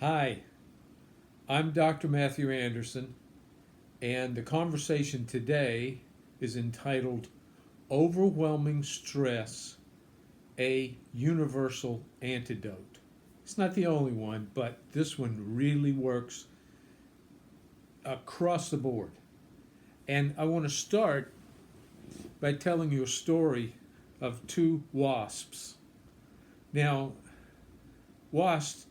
Hi, I'm Dr. Matthew Anderson, and the conversation today is entitled Overwhelming Stress, a Universal Antidote. It's not the only one, but this one really works across the board. And I want to start by telling you a story of two wasps. Now, WASP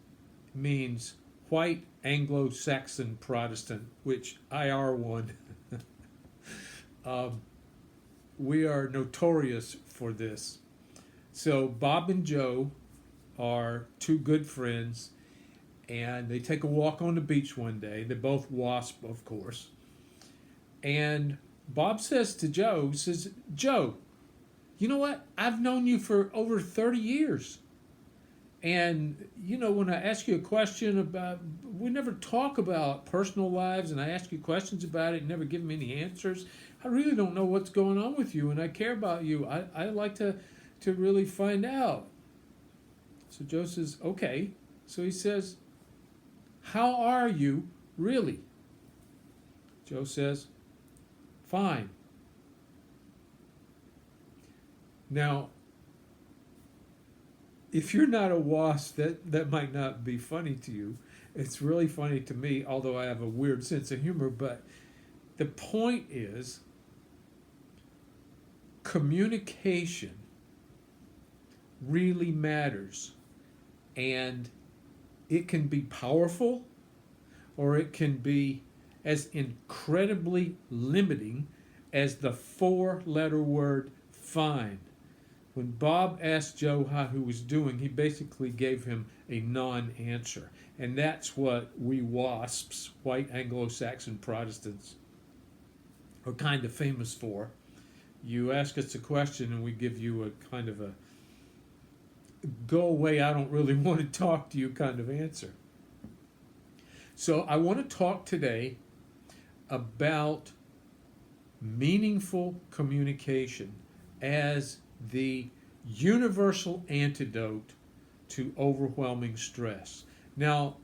means White Anglo-Saxon Protestant, which I are one. um, we are notorious for this. So Bob and Joe are two good friends, and they take a walk on the beach one day. They're both WASP, of course. And Bob says to Joe, says, Joe, you know what? I've known you for over 30 years. And, when I ask you a question about, we never talk about personal lives, and I ask you questions about it and never give me any answers. I really don't know what's going on with you, and I care about you. I like to really find out. So Joe says, okay. So he says, how are you really? Joe says, fine. Now, if you're not a wasp, that might not be funny to you. It's really funny to me, although I have a weird sense of humor. But the point is, communication really matters. And it can be powerful, or it can be as incredibly limiting as the four-letter word fine. When Bob asked Joe how he was doing, he basically gave him a non-answer. And that's what we WASPs, White Anglo-Saxon Protestants, are kind of famous for. You ask us a question and we give you a kind of a go away, I don't really want to talk to you kind of answer. So I want to talk today about meaningful communication as the universal antidote to overwhelming stress. Now,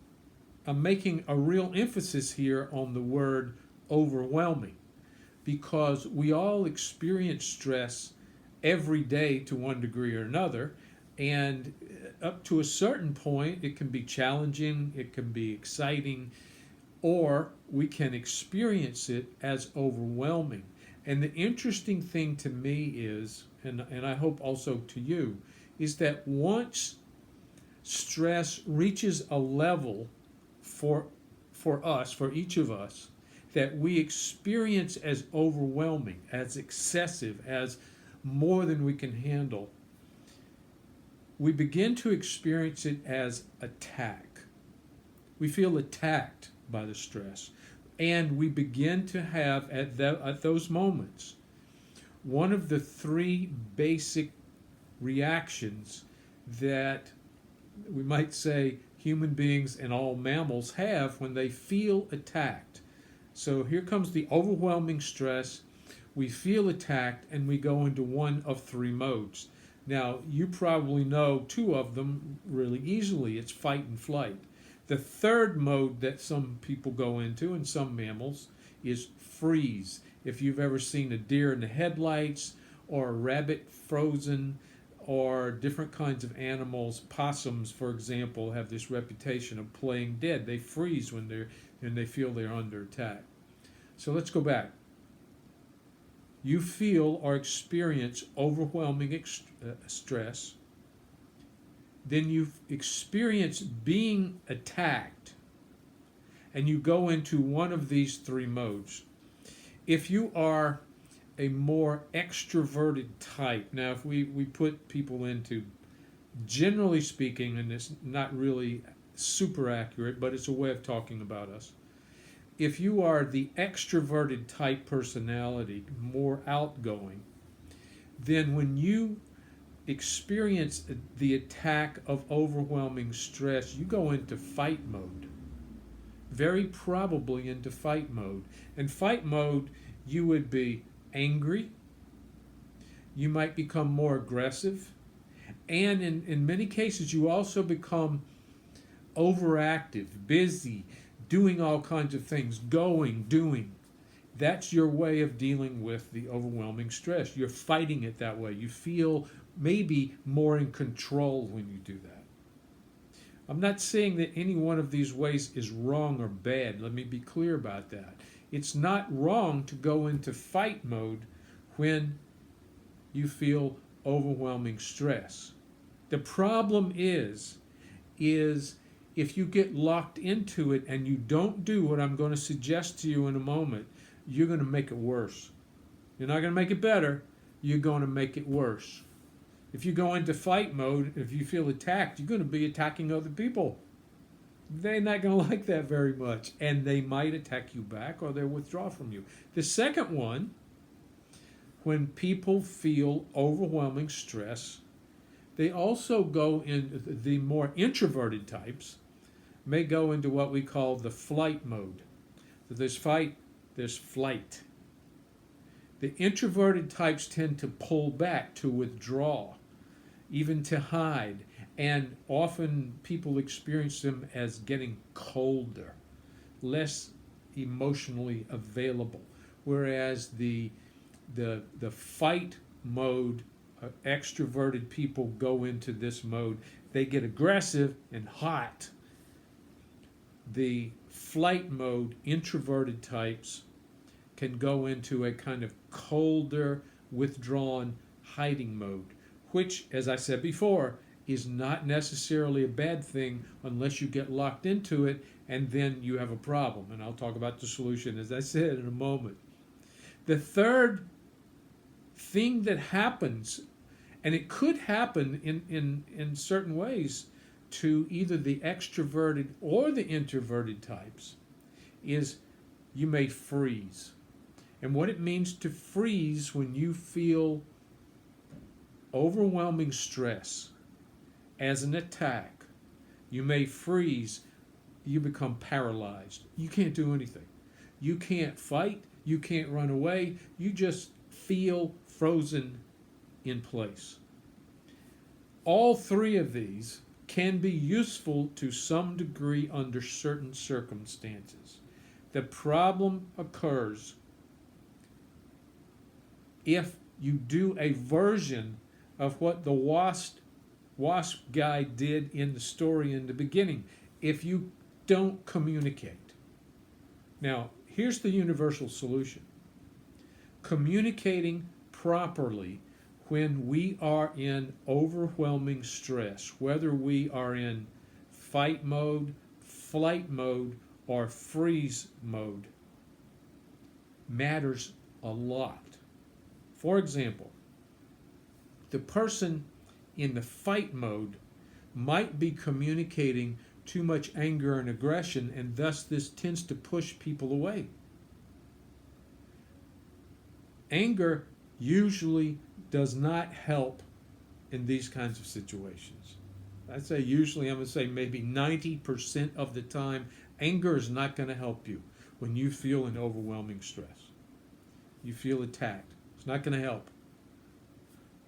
I'm making a real emphasis here on the word overwhelming because we all experience stress every day to one degree or another, and up to a certain point it can be challenging, it can be exciting, or we can experience it as overwhelming. And the interesting thing to me is, and I hope also to you, is that once stress reaches a level for us, for each of us, that we experience as overwhelming, as excessive, as more than we can handle, we begin to experience it as attack. We feel attacked by the stress. And we begin to have, at those moments, one of the three basic reactions that we might say human beings and all mammals have when they feel attacked. So here comes the overwhelming stress. We feel attacked and we go into one of three modes. Now, you probably know two of them really easily. It's fight and flight. The third mode that some people go into, and some mammals, is freeze. If you've ever seen a deer in the headlights, or a rabbit frozen, or different kinds of animals, possums, for example, have this reputation of playing dead. They freeze when they feel they're under attack. So let's go back. You feel or experience overwhelming stress. Then you experience being attacked, and you go into one of these three modes. If you are a more extroverted type, now if we put people into, generally speaking, and it's not really super accurate, but it's a way of talking about us. If you are the extroverted type personality, more outgoing, then when you experience the attack of overwhelming stress, you go into fight mode. Very probably into fight mode. In fight mode, you would be angry, you might become more aggressive, and in many cases, you also become overactive, busy, doing all kinds of things, doing. That's your way of dealing with the overwhelming stress. You're fighting it that way. You feel maybe more in control when you do that. I'm not saying that any one of these ways is wrong or bad. Let me be clear about that. It's not wrong to go into fight mode when you feel overwhelming stress. The problem is if you get locked into it and you don't do what I'm going to suggest to you in a moment, you're going to make it worse. You're not going to make it better. You're going to make it worse. If you go into fight mode, if you feel attacked, you're going to be attacking other people. They're not going to like that very much, and they might attack you back or they'll withdraw from you. The second one, when people feel overwhelming stress, they also go in, the more introverted types may go into what we call the flight mode. So there's fight, there's flight. The introverted types tend to pull back, to withdraw, even to hide, and often people experience them as getting colder, less emotionally available. Whereas the fight mode, extroverted people go into this mode, they get aggressive and hot. The flight mode, introverted types can go into a kind of colder, withdrawn, hiding mode, which, as I said before, is not necessarily a bad thing unless you get locked into it and then you have a problem. And I'll talk about the solution, as I said, in a moment. The third thing that happens, and it could happen in certain ways to either the extroverted or the introverted types, is you may freeze. And what it means to freeze when you feel overwhelming stress as an attack, you may freeze, you become paralyzed. You can't do anything. You can't fight, you can't run away, you just feel frozen in place. All three of these can be useful to some degree under certain circumstances. The problem occurs if you do a version of what the wasp guy did in the story in the beginning, if you don't communicate. Now, here's the universal solution. Communicating properly when we are in overwhelming stress, whether we are in fight mode, flight mode, or freeze mode, matters a lot. For example, the person in the fight mode might be communicating too much anger and aggression, and thus this tends to push people away. Anger usually does not help in these kinds of situations. I'd say usually, I'm going to say maybe 90% of the time, anger is not going to help you when you feel an overwhelming stress. You feel attacked. It's not going to help.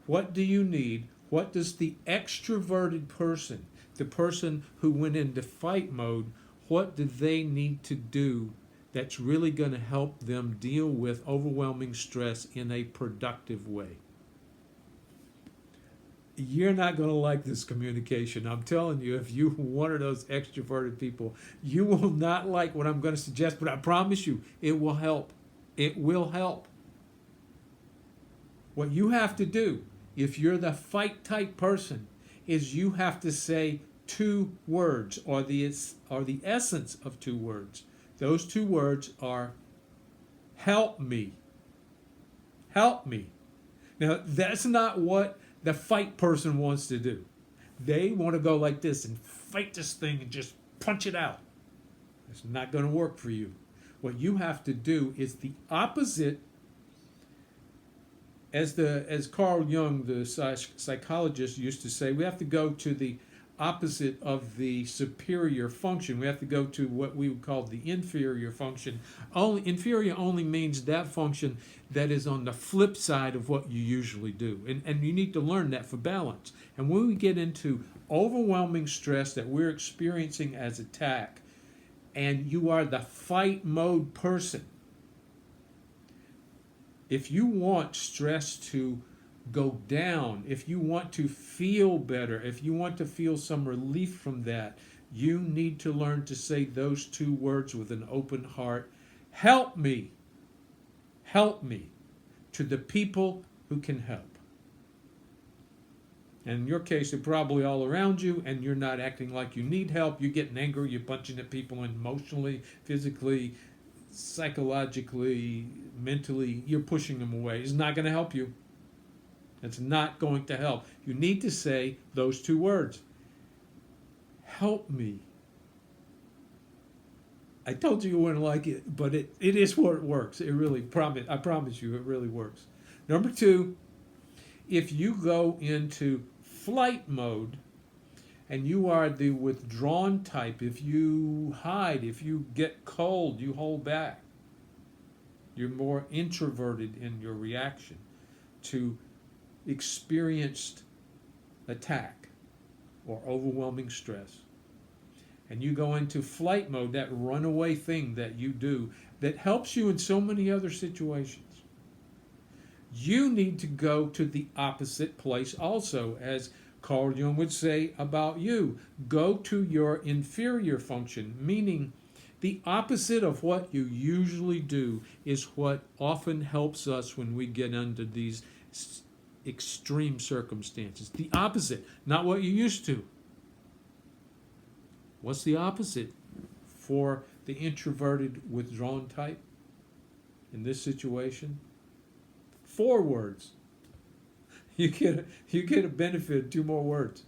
What do you need? What does the extroverted person, the person who went into fight mode, what do they need to do that's really going to help them deal with overwhelming stress in a productive way? You're not going to like this communication. I'm telling you, if you're one of those extroverted people, you will not like what I'm going to suggest, but I promise you, it will help. It will help. What you have to do, if you're the fight type person, is you have to say two words, or the essence of two words. Those two words are, help me. Help me. Now, that's not what the fight person wants to do. They want to go like this and fight this thing and just punch it out. It's not going to work for you. What you have to do is the opposite. As Carl Jung, the psychologist, used to say, we have to go to the opposite of the superior function. We have to go to what we would call the inferior function. Inferior only means that function that is on the flip side of what you usually do. And you need to learn that for balance. And when we get into overwhelming stress that we're experiencing as attack, and you are the fight mode person, if you want stress to go down, if you want to feel better, if you want to feel some relief from that, you need to learn to say those two words with an open heart. Help me. Help me, to the people who can help. And in your case, they're probably all around you, and you're not acting like you need help. You're getting angry, you're punching at people emotionally, physically, psychologically, mentally. You're pushing them away. It's not going to help you. It's not going to help. You need to say those two words. Help me. I told you wouldn't like it, but it is what works. It really, I promise you, it really works. Number two, if you go into flight mode and you are the withdrawn type, if you hide, if you get cold, you hold back. You're more introverted in your reaction to experienced attack or overwhelming stress. And you go into flight mode, that runaway thing that you do that helps you in so many other situations. You need to go to the opposite place also, as Carl Jung would say about you. Go to your inferior function, meaning the opposite of what you usually do is what often helps us when we get under these extreme circumstances. The opposite, not what you used to. What's the opposite for the introverted, withdrawn type in this situation? 4 words. You get a benefit of 2 more words.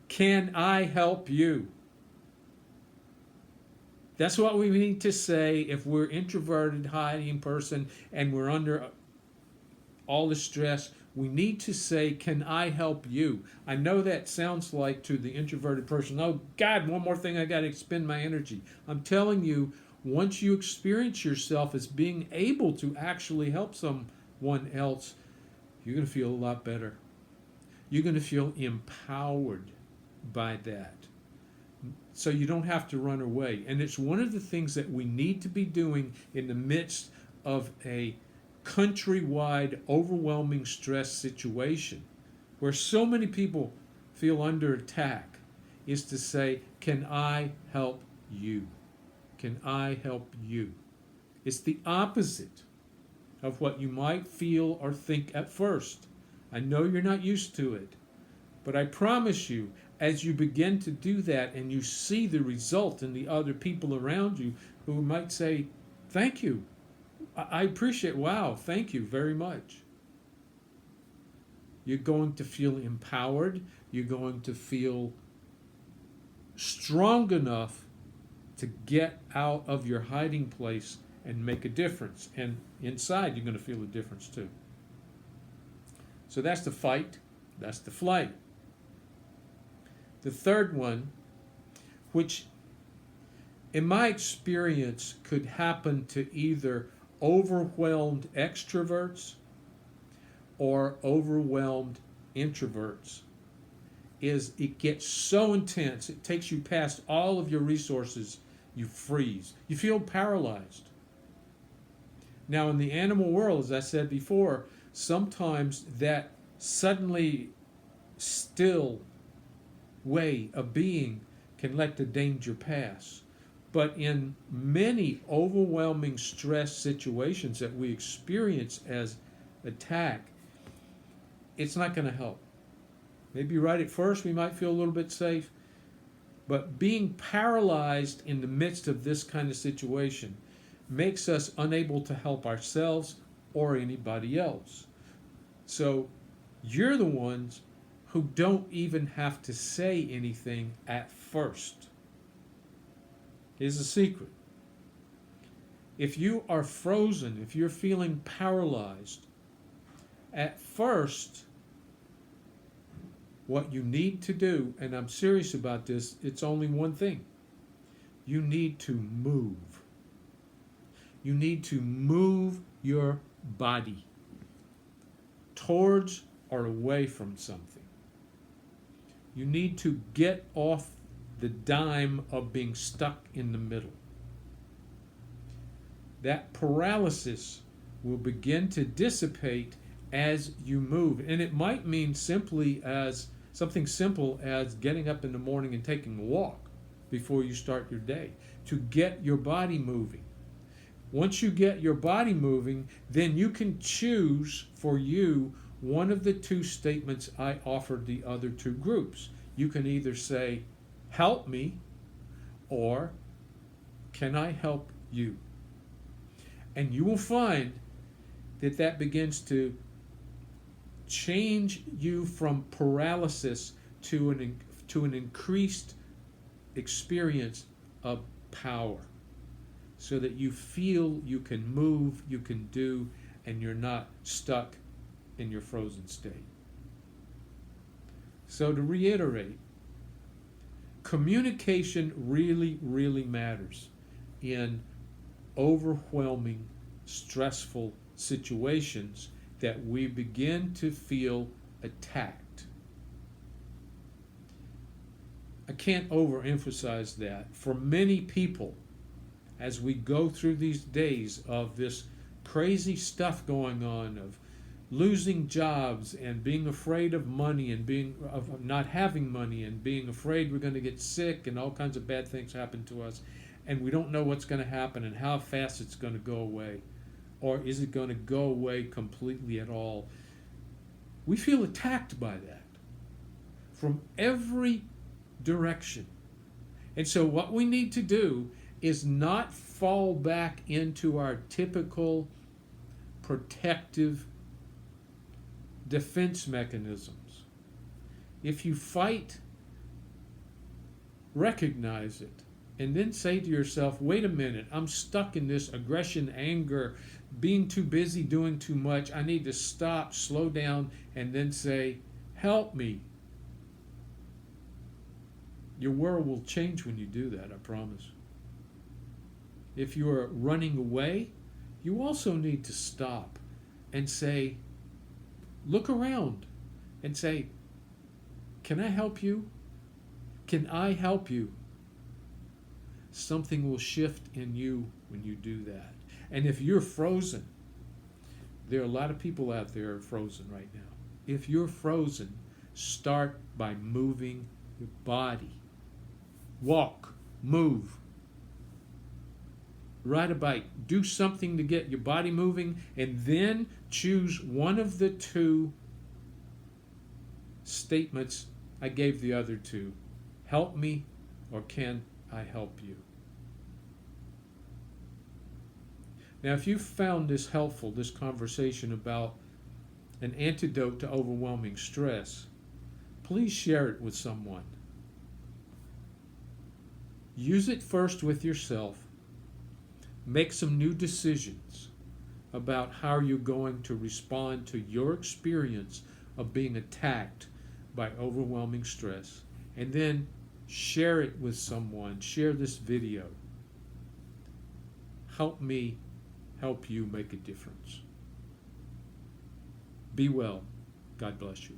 Can I help you? That's what we need to say if we're introverted, hiding person, and we're under all the stress. We need to say, can I help you? I know that sounds like to the introverted person, oh God, one more thing I got to expend my energy. I'm telling you, once you experience yourself as being able to actually help someone else, you're going to feel a lot better. You're going to feel empowered by that. So you don't have to run away. And it's one of the things that we need to be doing in the midst of a countrywide overwhelming stress situation where so many people feel under attack, is to say, can I help you? Can I help you? It's the opposite of what you might feel or think at first. I know you're not used to it, but I promise you, as you begin to do that and you see the result in the other people around you who might say, thank you, I appreciate, wow, thank you very much. You're going to feel empowered. You're going to feel strong enough to get out of your hiding place and make a difference. And inside, you're going to feel a difference too. So that's the fight. That's the flight. The third one, which in my experience could happen to either overwhelmed extroverts or overwhelmed introverts, is it gets so intense, it takes you past all of your resources, you freeze. You feel paralyzed. Now, in the animal world, as I said before, sometimes that suddenly still way of being can let the danger pass. But in many overwhelming stress situations that we experience as attack, it's not going to help. Maybe right at first we might feel a little bit safe, but being paralyzed in the midst of this kind of situation makes us unable to help ourselves or anybody else. So you're the ones who don't even have to say anything at first. Here's the secret. If you are frozen, if you're feeling paralyzed, at first, What you need to do, and I'm serious about this, it's only one thing. You need to move. You need to move your body towards or away from something. You need to get off the dime of being stuck in the middle. That paralysis will begin to dissipate as you move. And it might mean simply as something simple as getting up in the morning and taking a walk before you start your day, to get your body moving. Once you get your body moving, then you can choose for you one of the two statements I offered the other two groups. You can either say, help me, or can I help you? And you will find that that begins to change you from paralysis to an increased experience of power, so that you feel you can move, you can do, and you're not stuck in your frozen state. So to reiterate, communication really, really matters in overwhelming, stressful situations that we begin to feel attacked. I can't overemphasize that. For many people, as we go through these days of this crazy stuff going on, of losing jobs and being afraid of money and of not having money and being afraid we're going to get sick and all kinds of bad things happen to us, and we don't know what's going to happen and how fast it's going to go away, or is it going to go away completely at all. We feel attacked by that from every direction. And so what we need to do is not fall back into our typical protective defense mechanisms. If you fight, recognize it, and then say to yourself, wait a minute, I'm stuck in this aggression, anger, being too busy, doing too much. I need to stop, slow down, and then say, help me. Your world will change when you do that, I promise. If you are running away, you also need to stop and say, look around and say, can I help you? Can I help you? Something will shift in you when you do that. And if you're frozen, there are a lot of people out there who are frozen right now. If you're frozen, start by moving your body. Walk, move, ride a bike, do something to get your body moving, and then choose one of the two statements I gave the other two. Help me, or can I help you? Now, if you found this helpful, this conversation about an antidote to overwhelming stress, please share it with someone. Use it first with yourself. Make some new decisions about how you're going to respond to your experience of being attacked by overwhelming stress. And then share it with someone. Share this video. Help me help you make a difference. Be well. God bless you.